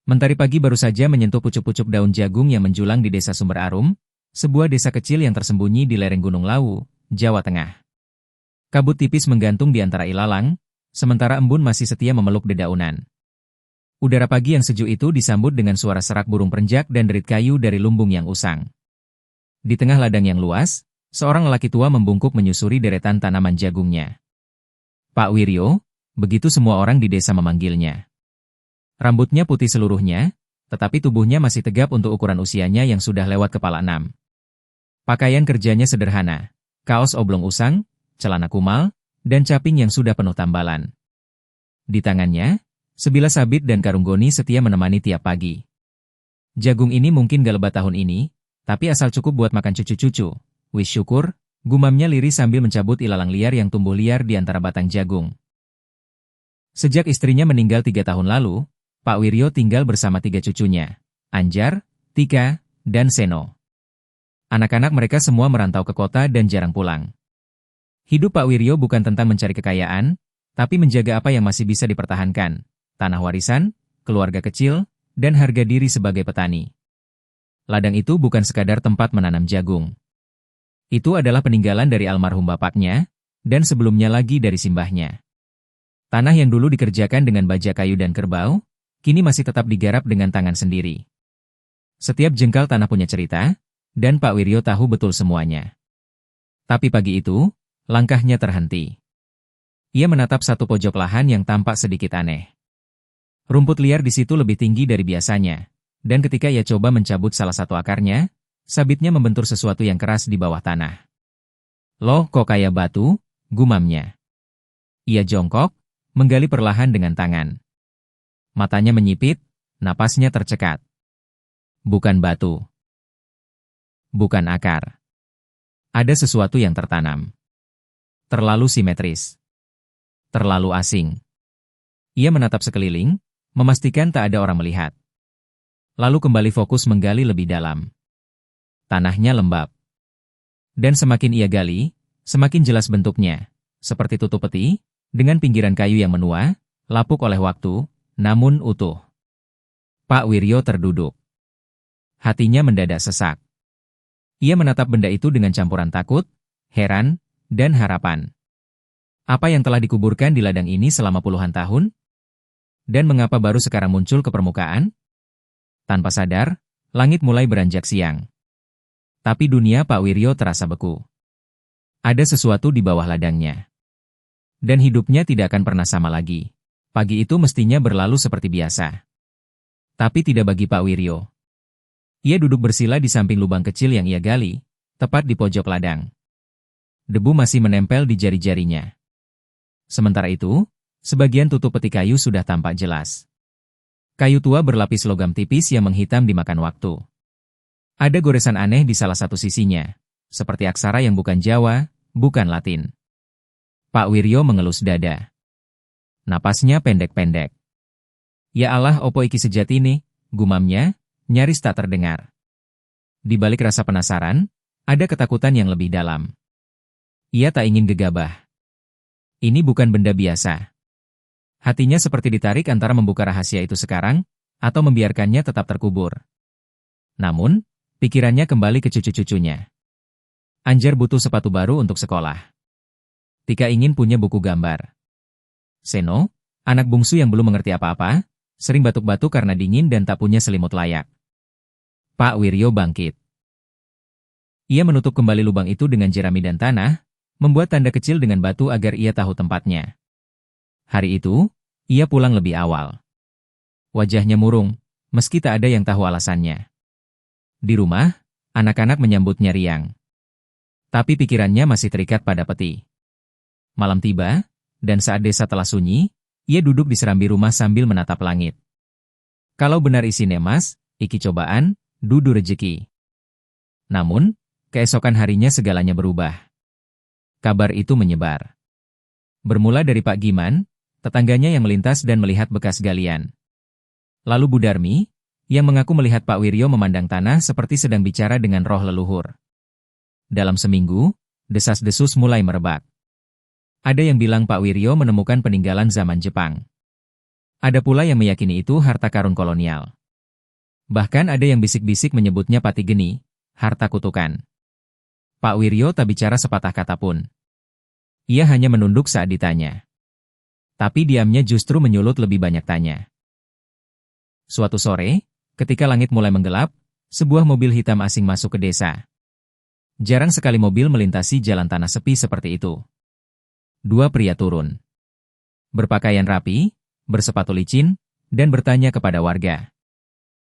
Mentari pagi baru saja menyentuh pucuk-pucuk daun jagung yang menjulang di desa Sumber Arum, sebuah desa kecil yang tersembunyi di lereng Gunung Lawu, Jawa Tengah. Kabut tipis menggantung di antara ilalang, sementara embun masih setia memeluk dedaunan. Udara pagi yang sejuk itu disambut dengan suara serak burung perenjak dan derit kayu dari lumbung yang usang. Di tengah ladang yang luas, seorang lelaki tua membungkuk menyusuri deretan tanaman jagungnya. Pak Wiryo, begitu semua orang di desa memanggilnya. Rambutnya putih seluruhnya, tetapi tubuhnya masih tegap untuk ukuran usianya yang sudah lewat kepala 6. Pakaian kerjanya sederhana, kaos oblong usang, celana kumal, dan caping yang sudah penuh tambalan. Di tangannya, sebilah sabit dan karung goni setia menemani tiap pagi. Jagung ini mungkin gak lebat tahun ini, tapi asal cukup buat makan cucu-cucu. Wis syukur, gumamnya lirih sambil mencabut ilalang liar yang tumbuh liar di antara batang jagung. Sejak istrinya meninggal 3 tahun lalu, Pak Wiryo tinggal bersama 3 cucunya, Anjar, Tika, dan Seno. Anak-anak mereka semua merantau ke kota dan jarang pulang. Hidup Pak Wiryo bukan tentang mencari kekayaan, tapi menjaga apa yang masih bisa dipertahankan, tanah warisan, keluarga kecil, dan harga diri sebagai petani. Ladang itu bukan sekadar tempat menanam jagung. Itu adalah peninggalan dari almarhum bapaknya, dan sebelumnya lagi dari simbahnya. Tanah yang dulu dikerjakan dengan baja kayu dan kerbau, kini masih tetap digarap dengan tangan sendiri. Setiap jengkal tanah punya cerita, dan Pak Wiryo tahu betul semuanya. Tapi pagi itu, langkahnya terhenti. Ia menatap satu pojok lahan yang tampak sedikit aneh. Rumput liar di situ lebih tinggi dari biasanya, dan ketika ia coba mencabut salah satu akarnya, sabitnya membentur sesuatu yang keras di bawah tanah. Loh, kok kayak batu, gumamnya. Ia jongkok, menggali perlahan dengan tangan. Matanya menyipit, napasnya tercekat. Bukan batu. Bukan akar. Ada sesuatu yang tertanam. Terlalu simetris. Terlalu asing. Ia menatap sekeliling, memastikan tak ada orang melihat. Lalu kembali fokus menggali lebih dalam. Tanahnya lembab. Dan semakin ia gali, semakin jelas bentuknya, seperti tutup peti, dengan pinggiran kayu yang menua, lapuk oleh waktu, namun utuh. Pak Wiryo terduduk. Hatinya mendadak sesak. Ia menatap benda itu dengan campuran takut, heran, dan harapan. Apa yang telah dikuburkan di ladang ini selama puluhan tahun? Dan mengapa baru sekarang muncul ke permukaan? Tanpa sadar, langit mulai beranjak siang. Tapi dunia Pak Wiryo terasa beku. Ada sesuatu di bawah ladangnya. Dan hidupnya tidak akan pernah sama lagi. Pagi itu mestinya berlalu seperti biasa. Tapi tidak bagi Pak Wiryo. Ia duduk bersila di samping lubang kecil yang ia gali, tepat di pojok ladang. Debu masih menempel di jari-jarinya. Sementara itu, sebagian tutup peti kayu sudah tampak jelas. Kayu tua berlapis logam tipis yang menghitam dimakan waktu. Ada goresan aneh di salah satu sisinya, seperti aksara yang bukan Jawa, bukan Latin. Pak Wiryo mengelus dada. Napasnya pendek-pendek. Ya Allah, opo iki sejati nih, gumamnya, nyaris tak terdengar. Di balik rasa penasaran, ada ketakutan yang lebih dalam. Ia tak ingin gegabah. Ini bukan benda biasa. Hatinya seperti ditarik antara membuka rahasia itu sekarang, atau membiarkannya tetap terkubur. Namun, pikirannya kembali ke cucu-cucunya. Anjar butuh sepatu baru untuk sekolah. Tika ingin punya buku gambar. Seno, anak bungsu yang belum mengerti apa-apa, sering batuk-batuk karena dingin dan tak punya selimut layak. Pak Wiryo bangkit. Ia menutup kembali lubang itu dengan jerami dan tanah, membuat tanda kecil dengan batu agar ia tahu tempatnya. Hari itu, ia pulang lebih awal. Wajahnya murung, meski tak ada yang tahu alasannya. Di rumah, anak-anak menyambutnya riang. Tapi pikirannya masih terikat pada peti. Malam tiba, dan saat desa telah sunyi, ia duduk di serambi rumah sambil menatap langit. Kalau benar isi nemas, iki cobaan, dudu rejeki. Namun, keesokan harinya segalanya berubah. Kabar itu menyebar. Bermula dari Pak Giman, tetangganya yang melintas dan melihat bekas galian. Lalu Bu Darmi, yang mengaku melihat Pak Wiryo memandang tanah seperti sedang bicara dengan roh leluhur. Dalam seminggu, desas-desus mulai merebak. Ada yang bilang Pak Wiryo menemukan peninggalan zaman Jepang. Ada pula yang meyakini itu harta karun kolonial. Bahkan ada yang bisik-bisik menyebutnya pati geni, harta kutukan. Pak Wiryo tak bicara sepatah kata pun. Ia hanya menunduk saat ditanya. Tapi diamnya justru menyulut lebih banyak tanya. Suatu sore, ketika langit mulai menggelap, sebuah mobil hitam asing masuk ke desa. Jarang sekali mobil melintasi jalan tanah sepi seperti itu. Dua pria turun. Berpakaian rapi, bersepatu licin, dan bertanya kepada warga.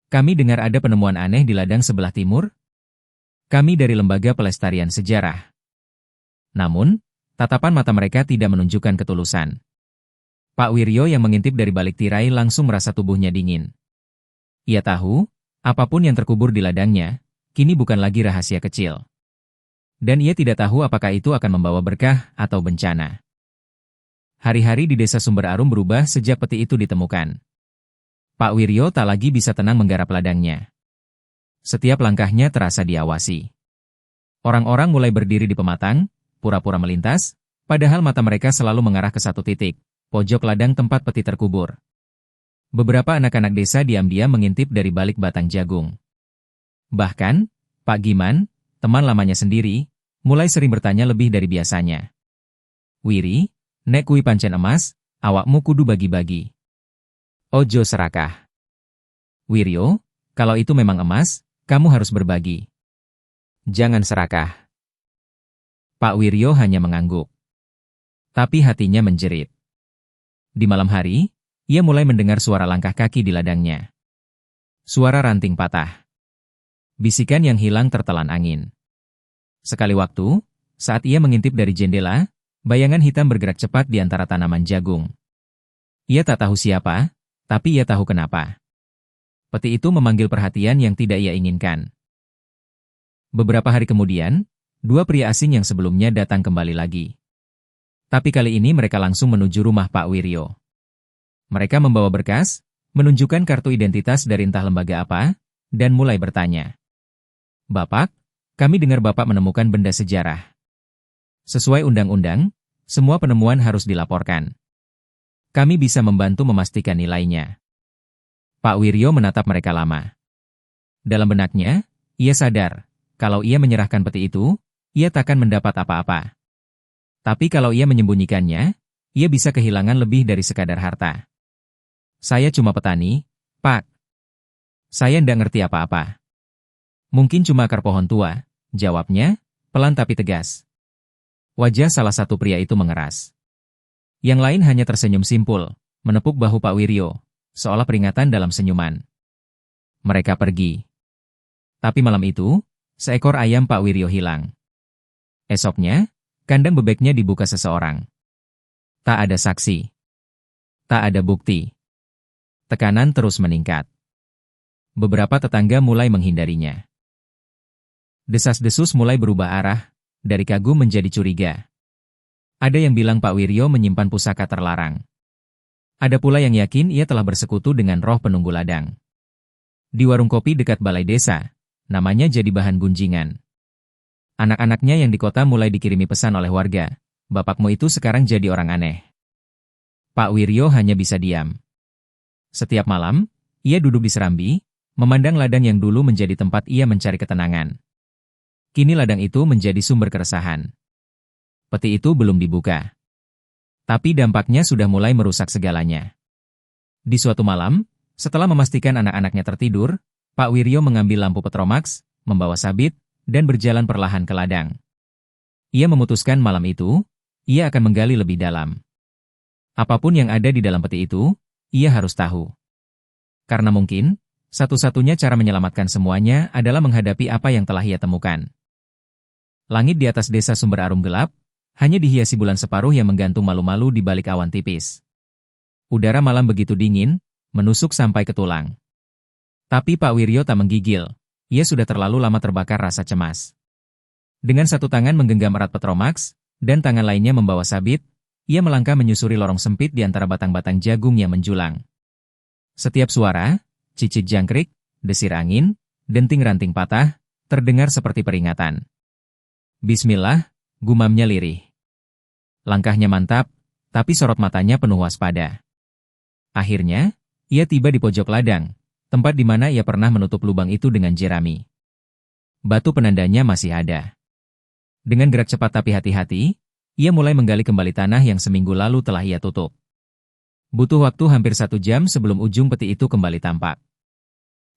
Kami dengar ada penemuan aneh di ladang sebelah timur. Kami dari Lembaga Pelestarian Sejarah. Namun, tatapan mata mereka tidak menunjukkan ketulusan. Pak Wiryo yang mengintip dari balik tirai langsung merasa tubuhnya dingin. Ia tahu, apapun yang terkubur di ladangnya, kini bukan lagi rahasia kecil. Dan ia tidak tahu apakah itu akan membawa berkah atau bencana. Hari-hari di desa Sumber Arum berubah sejak peti itu ditemukan. Pak Wiryo tak lagi bisa tenang menggarap ladangnya. Setiap langkahnya terasa diawasi. Orang-orang mulai berdiri di pematang, pura-pura melintas, padahal mata mereka selalu mengarah ke satu titik, pojok ladang tempat peti terkubur. Beberapa anak-anak desa diam-diam mengintip dari balik batang jagung. Bahkan, Pak Giman, teman lamanya sendiri, mulai sering bertanya lebih dari biasanya. Wiri, nek kui pancen emas, awakmu kudu bagi-bagi. Ojo serakah. Wiryo, kalau itu memang emas, kamu harus berbagi. Jangan serakah. Pak Wiryo hanya mengangguk. Tapi hatinya menjerit. Di malam hari, ia mulai mendengar suara langkah kaki di ladangnya. Suara ranting patah. Bisikan yang hilang tertelan angin. Sekali waktu, saat ia mengintip dari jendela, bayangan hitam bergerak cepat di antara tanaman jagung. Ia tak tahu siapa, tapi ia tahu kenapa. Peti itu memanggil perhatian yang tidak ia inginkan. Beberapa hari kemudian, dua pria asing yang sebelumnya datang kembali lagi. Tapi kali ini mereka langsung menuju rumah Pak Wiryo. Mereka membawa berkas, menunjukkan kartu identitas dari entah lembaga apa, dan mulai bertanya. Bapak, kami dengar Bapak menemukan benda sejarah. Sesuai undang-undang, semua penemuan harus dilaporkan. Kami bisa membantu memastikan nilainya. Pak Wiryo menatap mereka lama. Dalam benaknya, ia sadar, kalau ia menyerahkan peti itu, ia takkan mendapat apa-apa. Tapi kalau ia menyembunyikannya, ia bisa kehilangan lebih dari sekadar harta. Saya cuma petani, Pak. Saya ndak ngerti apa-apa. Mungkin cuma akar pohon tua, jawabnya, pelan tapi tegas. Wajah salah satu pria itu mengeras. Yang lain hanya tersenyum simpul, menepuk bahu Pak Wiryo, seolah peringatan dalam senyuman. Mereka pergi. Tapi malam itu, seekor ayam Pak Wiryo hilang. Esoknya, kandang bebeknya dibuka seseorang. Tak ada saksi. Tak ada bukti. Tekanan terus meningkat. Beberapa tetangga mulai menghindarinya. Desas-desus mulai berubah arah, dari kagum menjadi curiga. Ada yang bilang Pak Wiryo menyimpan pusaka terlarang. Ada pula yang yakin ia telah bersekutu dengan roh penunggu ladang. Di warung kopi dekat balai desa, namanya jadi bahan gunjingan. Anak-anaknya yang di kota mulai dikirimi pesan oleh warga, bapakmu itu sekarang jadi orang aneh. Pak Wiryo hanya bisa diam. Setiap malam, ia duduk di serambi, memandang ladang yang dulu menjadi tempat ia mencari ketenangan. Kini ladang itu menjadi sumber keresahan. Peti itu belum dibuka. Tapi dampaknya sudah mulai merusak segalanya. Di suatu malam, setelah memastikan anak-anaknya tertidur, Pak Wiryo mengambil lampu petromax, membawa sabit, dan berjalan perlahan ke ladang. Ia memutuskan malam itu, ia akan menggali lebih dalam. Apapun yang ada di dalam peti itu, ia harus tahu. Karena mungkin, satu-satunya cara menyelamatkan semuanya adalah menghadapi apa yang telah ia temukan. Langit di atas desa Sumber Arum gelap, hanya dihiasi bulan separuh yang menggantung malu-malu di balik awan tipis. Udara malam begitu dingin, menusuk sampai ke tulang. Tapi Pak Wiryo tak menggigil, ia sudah terlalu lama terbakar rasa cemas. Dengan satu tangan menggenggam erat petromax, dan tangan lainnya membawa sabit, ia melangkah menyusuri lorong sempit di antara batang-batang jagung yang menjulang. Setiap suara, cicit jangkrik, desir angin, denting ranting patah, terdengar seperti peringatan. Bismillah, gumamnya lirih. Langkahnya mantap, tapi sorot matanya penuh waspada. Akhirnya, ia tiba di pojok ladang, tempat di mana ia pernah menutup lubang itu dengan jerami. Batu penandanya masih ada. Dengan gerak cepat tapi hati-hati, ia mulai menggali kembali tanah yang seminggu lalu telah ia tutup. Butuh waktu hampir 1 jam sebelum ujung peti itu kembali tampak.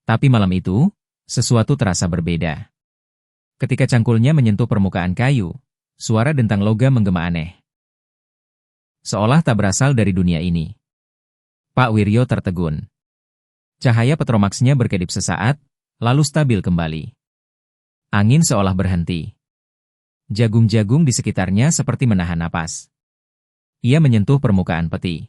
Tapi malam itu, sesuatu terasa berbeda. Ketika cangkulnya menyentuh permukaan kayu, suara dentang logam menggema aneh. Seolah tak berasal dari dunia ini. Pak Wiryo tertegun. Cahaya petromaksnya berkedip sesaat, lalu stabil kembali. Angin seolah berhenti. Jagung-jagung di sekitarnya seperti menahan napas. Ia menyentuh permukaan peti.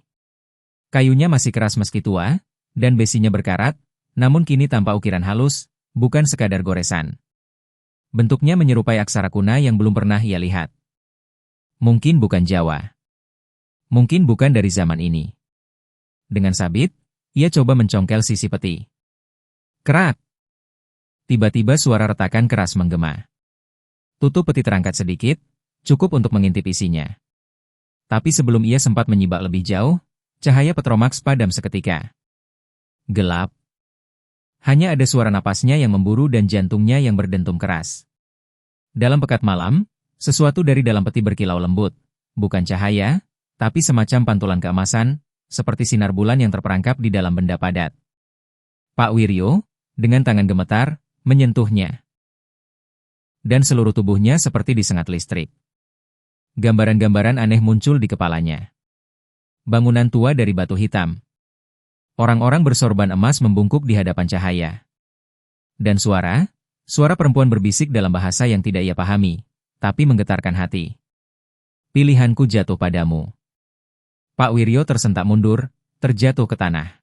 Kayunya masih keras meski tua, dan besinya berkarat, namun kini tanpa ukiran halus, bukan sekadar goresan. Bentuknya menyerupai aksara kuna yang belum pernah ia lihat. Mungkin bukan Jawa. Mungkin bukan dari zaman ini. Dengan sabit, ia coba mencongkel sisi peti. Kerak! Tiba-tiba suara retakan keras menggema. Tutup peti terangkat sedikit, cukup untuk mengintip isinya. Tapi sebelum ia sempat menyibak lebih jauh, cahaya petromaks padam seketika. Gelap. Hanya ada suara napasnya yang memburu dan jantungnya yang berdentum keras. Dalam pekat malam, sesuatu dari dalam peti berkilau lembut. Bukan cahaya, tapi semacam pantulan keemasan, seperti sinar bulan yang terperangkap di dalam benda padat. Pak Wiryo, dengan tangan gemetar, menyentuhnya. Dan seluruh tubuhnya seperti disengat listrik. Gambaran-gambaran aneh muncul di kepalanya. Bangunan tua dari batu hitam. Orang-orang bersorban emas membungkuk di hadapan cahaya. Dan suara perempuan berbisik dalam bahasa yang tidak ia pahami, tapi menggetarkan hati. Pilihanku jatuh padamu. Pak Wiryo tersentak mundur, terjatuh ke tanah.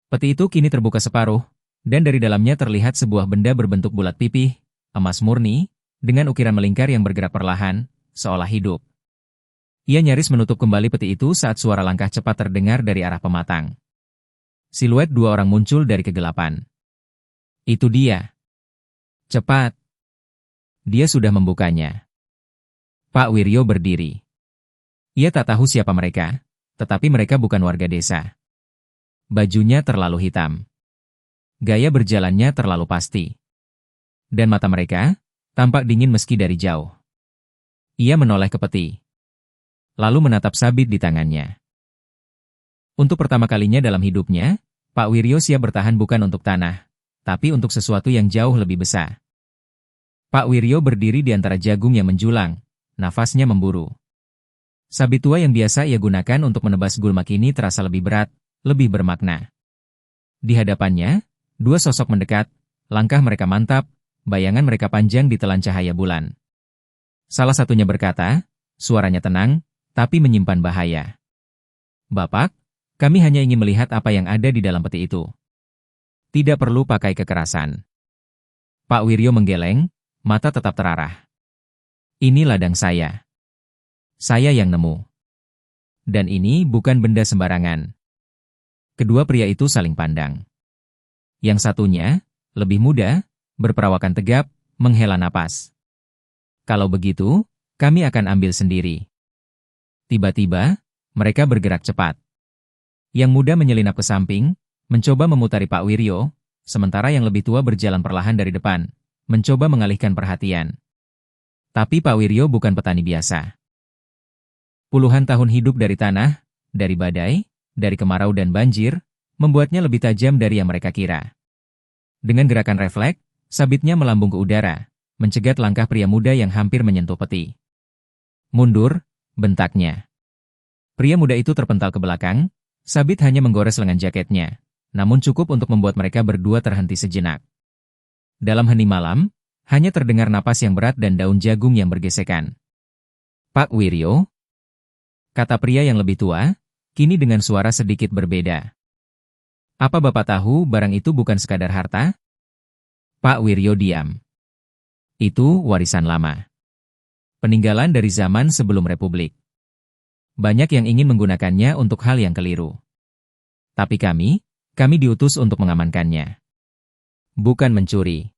Peti itu kini terbuka separuh, dan dari dalamnya terlihat sebuah benda berbentuk bulat pipih, emas murni, dengan ukiran melingkar yang bergerak perlahan, seolah hidup. Ia nyaris menutup kembali peti itu saat suara langkah cepat terdengar dari arah pematang. Siluet 2 orang muncul dari kegelapan. Itu dia. Cepat. Dia sudah membukanya. Pak Wiryo berdiri. Ia tak tahu siapa mereka, tetapi mereka bukan warga desa. Bajunya terlalu hitam. Gaya berjalannya terlalu pasti. Dan mata mereka tampak dingin meski dari jauh. Ia menoleh ke peti. Lalu menatap sabit di tangannya. Untuk pertama kalinya dalam hidupnya, Pak Wiryo siap bertahan bukan untuk tanah, tapi untuk sesuatu yang jauh lebih besar. Pak Wiryo berdiri di antara jagung yang menjulang, nafasnya memburu. Sabit tua yang biasa ia gunakan untuk menebas gulma kini terasa lebih berat, lebih bermakna. Di hadapannya, 2 sosok mendekat, langkah mereka mantap, bayangan mereka panjang ditelan cahaya bulan. Salah satunya berkata, suaranya tenang, tapi menyimpan bahaya. Bapak, kami hanya ingin melihat apa yang ada di dalam peti itu. Tidak perlu pakai kekerasan. Pak Wiryo menggeleng, mata tetap terarah. Ini ladang saya. Saya yang nemu. Dan ini bukan benda sembarangan. Kedua pria itu saling pandang. Yang satunya, lebih muda, berperawakan tegap, menghela napas. Kalau begitu, kami akan ambil sendiri. Tiba-tiba, mereka bergerak cepat. Yang muda menyelinap ke samping, mencoba memutari Pak Wiryo, sementara yang lebih tua berjalan perlahan dari depan, mencoba mengalihkan perhatian. Tapi Pak Wiryo bukan petani biasa. Puluhan tahun hidup dari tanah, dari badai, dari kemarau dan banjir, membuatnya lebih tajam dari yang mereka kira. Dengan gerakan refleks, sabitnya melambung ke udara, mencegat langkah pria muda yang hampir menyentuh peti. Mundur, bentaknya. Pria muda itu terpental ke belakang, sabit hanya menggores lengan jaketnya, namun cukup untuk membuat mereka berdua terhenti sejenak. Dalam hening malam, hanya terdengar napas yang berat dan daun jagung yang bergesekan. Pak Wiryo, kata pria yang lebih tua, kini dengan suara sedikit berbeda. Apa Bapak tahu barang itu bukan sekadar harta? Pak Wiryo diam. Itu warisan lama. Peninggalan dari zaman sebelum Republik. Banyak yang ingin menggunakannya untuk hal yang keliru. Tapi kami diutus untuk mengamankannya. Bukan mencuri.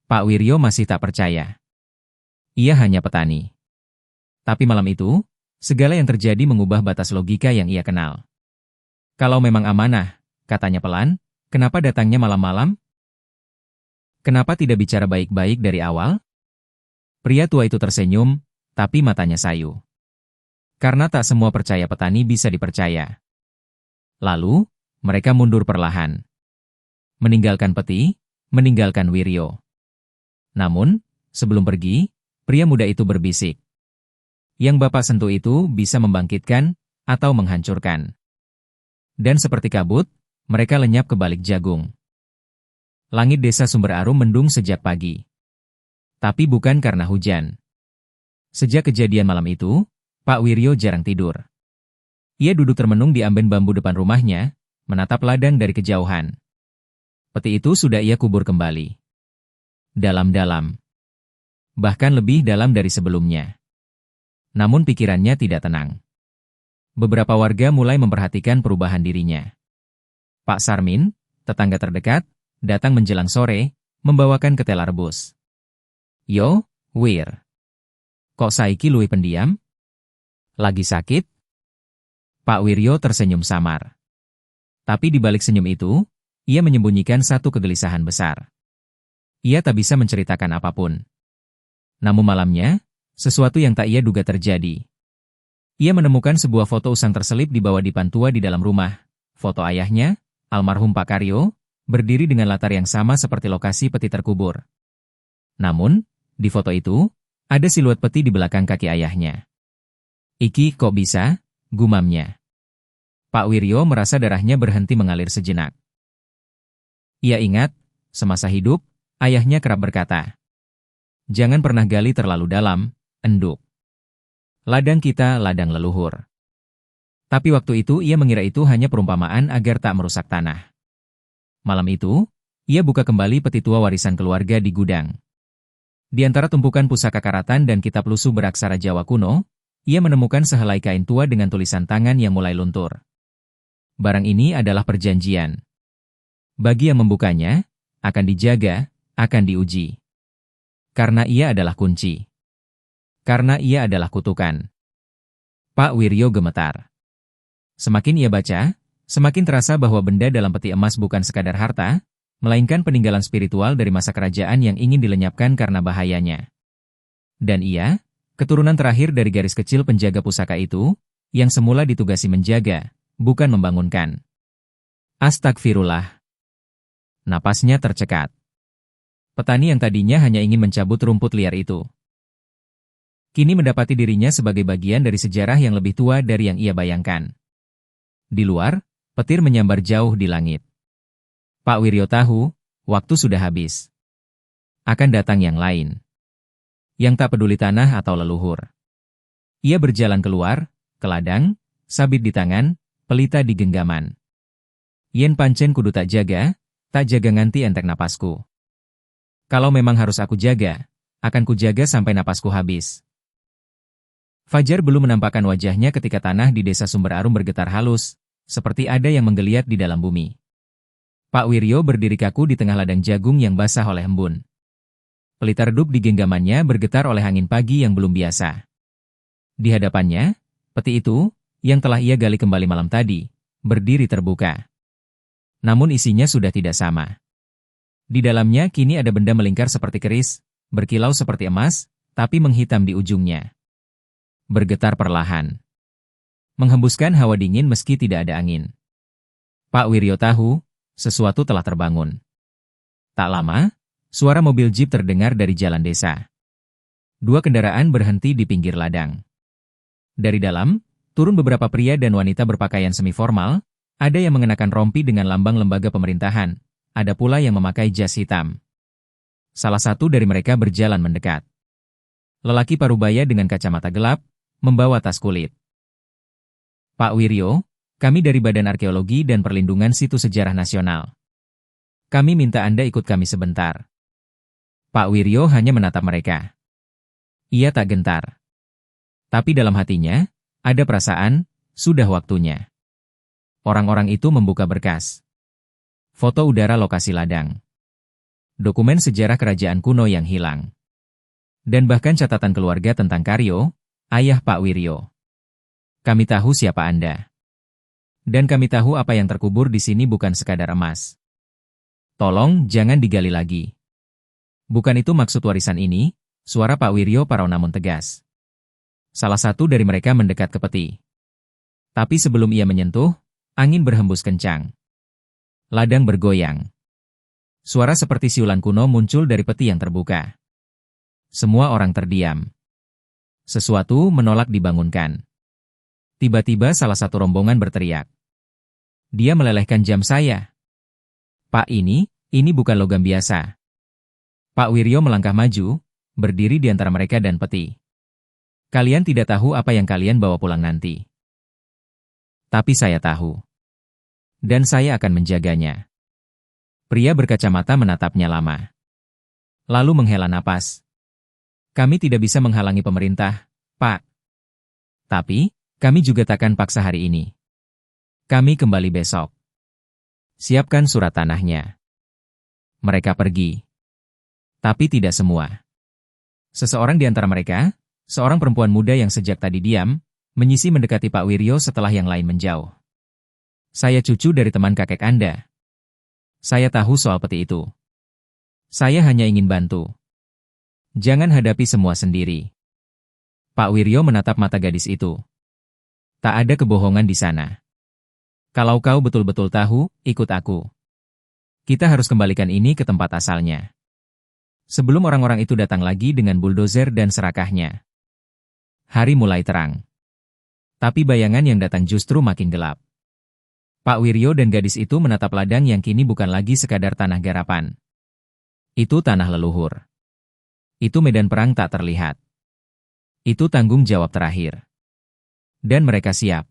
Pak Wiryo masih tak percaya. Ia hanya petani. Tapi malam itu, segala yang terjadi mengubah batas logika yang ia kenal. Kalau memang amanah, katanya pelan, kenapa datangnya malam-malam? Kenapa tidak bicara baik-baik dari awal? Pria tua itu tersenyum, tapi matanya sayu. Karena tak semua percaya petani bisa dipercaya. Lalu, mereka mundur perlahan. Meninggalkan peti, meninggalkan Wiryo. Namun, sebelum pergi, pria muda itu berbisik. Yang Bapak sentuh itu bisa membangkitkan atau menghancurkan. Dan seperti kabut, mereka lenyap ke balik jagung. Langit desa Sumber Arum mendung sejak pagi. Tapi bukan karena hujan. Sejak kejadian malam itu, Pak Wiryo jarang tidur. Ia duduk termenung di amben bambu depan rumahnya, menatap ladang dari kejauhan. Peti itu sudah ia kubur kembali. Dalam-dalam. Bahkan lebih dalam dari sebelumnya. Namun pikirannya tidak tenang. Beberapa warga mulai memperhatikan perubahan dirinya. Pak Sarmin, tetangga terdekat, datang menjelang sore, membawakan ketela rebus. Yo, Wir. Kok saiki luwih pendiam? Lagi sakit? Pak Wiryo tersenyum samar. Tapi di balik senyum itu, ia menyembunyikan satu kegelisahan besar. Ia tak bisa menceritakan apapun. Namun malamnya, sesuatu yang tak ia duga terjadi. Ia menemukan sebuah foto usang terselip di bawah dipan tua di dalam rumah. Foto ayahnya, almarhum Pak Karyo, berdiri dengan latar yang sama seperti lokasi peti terkubur. Namun, di foto itu, ada siluet peti di belakang kaki ayahnya. Iki kok bisa? Gumamnya. Pak Wiryo merasa darahnya berhenti mengalir sejenak. Ia ingat, semasa hidup, ayahnya kerap berkata, "Jangan pernah gali terlalu dalam, enduk. Ladang kita ladang leluhur." Tapi waktu itu ia mengira itu hanya perumpamaan agar tak merusak tanah. Malam itu, ia buka kembali peti tua warisan keluarga di gudang. Di antara tumpukan pusaka karatan dan kitab lusuh beraksara Jawa kuno, ia menemukan sehelai kain tua dengan tulisan tangan yang mulai luntur. Barang ini adalah perjanjian. Bagi yang membukanya, akan dijaga, akan diuji. Karena ia adalah kunci. Karena ia adalah kutukan. Pak Wiryo gemetar. Semakin ia baca, semakin terasa bahwa benda dalam peti emas bukan sekadar harta, melainkan peninggalan spiritual dari masa kerajaan yang ingin dilenyapkan karena bahayanya. Dan ia, keturunan terakhir dari garis kecil penjaga pusaka itu, yang semula ditugasi menjaga, bukan membangunkan. Astagfirullah. Napasnya tercekat. Petani yang tadinya hanya ingin mencabut rumput liar itu, kini mendapati dirinya sebagai bagian dari sejarah yang lebih tua dari yang ia bayangkan. Di luar, petir menyambar jauh di langit. Pak Wiryo tahu, waktu sudah habis. Akan datang yang lain. Yang tak peduli tanah atau leluhur. Ia berjalan keluar, ke ladang, sabit di tangan, pelita di genggaman. Yen pancen kudu tak jaga nganti entek napasku. Kalau memang harus aku jaga, akan kujaga sampai napasku habis. Fajar belum menampakkan wajahnya ketika tanah di desa Sumber Arum bergetar halus, seperti ada yang menggeliat di dalam bumi. Pak Wiryo berdiri kaku di tengah ladang jagung yang basah oleh embun. Pelita redup di genggamannya bergetar oleh angin pagi yang belum biasa. Di hadapannya, peti itu, yang telah ia gali kembali malam tadi, berdiri terbuka. Namun isinya sudah tidak sama. Di dalamnya kini ada benda melingkar seperti keris, berkilau seperti emas, tapi menghitam di ujungnya. Bergetar perlahan. Menghembuskan hawa dingin meski tidak ada angin. Pak Wiryo tahu, sesuatu telah terbangun. Tak lama, suara mobil jeep terdengar dari jalan desa. Dua kendaraan berhenti di pinggir ladang. Dari dalam, turun beberapa pria dan wanita berpakaian semi-formal, ada yang mengenakan rompi dengan lambang lembaga pemerintahan, ada pula yang memakai jas hitam. Salah satu dari mereka berjalan mendekat. Lelaki parubaya dengan kacamata gelap, membawa tas kulit. Pak Wiryo, kami dari Badan Arkeologi dan Perlindungan Situs Sejarah Nasional. Kami minta Anda ikut kami sebentar. Pak Wiryo hanya menatap mereka. Ia tak gentar. Tapi dalam hatinya, ada perasaan, sudah waktunya. Orang-orang itu membuka berkas. Foto udara lokasi ladang. Dokumen sejarah kerajaan kuno yang hilang. Dan bahkan catatan keluarga tentang Karyo, ayah Pak Wiryo. Kami tahu siapa Anda. Dan kami tahu apa yang terkubur di sini bukan sekadar emas. Tolong, jangan digali lagi. Bukan itu maksud warisan ini, suara Pak Wiryo parau namun tegas. Salah satu dari mereka mendekat ke peti. Tapi sebelum ia menyentuh, angin berhembus kencang. Ladang bergoyang. Suara seperti siulan kuno muncul dari peti yang terbuka. Semua orang terdiam. Sesuatu menolak dibangunkan. Tiba-tiba salah satu rombongan berteriak. Dia melelehkan jam saya. Pak, ini bukan logam biasa. Pak Wiryo melangkah maju, berdiri di antara mereka dan peti. Kalian tidak tahu apa yang kalian bawa pulang nanti. Tapi saya tahu. Dan saya akan menjaganya. Pria berkacamata menatapnya lama. Lalu menghela napas. Kami tidak bisa menghalangi pemerintah, Pak. Tapi, kami juga takkan paksa hari ini. Kami kembali besok. Siapkan surat tanahnya. Mereka pergi. Tapi tidak semua. Seseorang di antara mereka, seorang perempuan muda yang sejak tadi diam, menyisi mendekati Pak Wiryo setelah yang lain menjauh. Saya cucu dari teman kakek Anda. Saya tahu soal peti itu. Saya hanya ingin bantu. Jangan hadapi semua sendiri. Pak Wiryo menatap mata gadis itu. Tak ada kebohongan di sana. Kalau kau betul-betul tahu, ikut aku. Kita harus kembalikan ini ke tempat asalnya. Sebelum orang-orang itu datang lagi dengan buldozer dan serakahnya. Hari mulai terang. Tapi bayangan yang datang justru makin gelap. Pak Wiryo dan gadis itu menatap ladang yang kini bukan lagi sekadar tanah garapan. Itu tanah leluhur. Itu medan perang tak terlihat. Itu tanggung jawab terakhir. Dan mereka siap.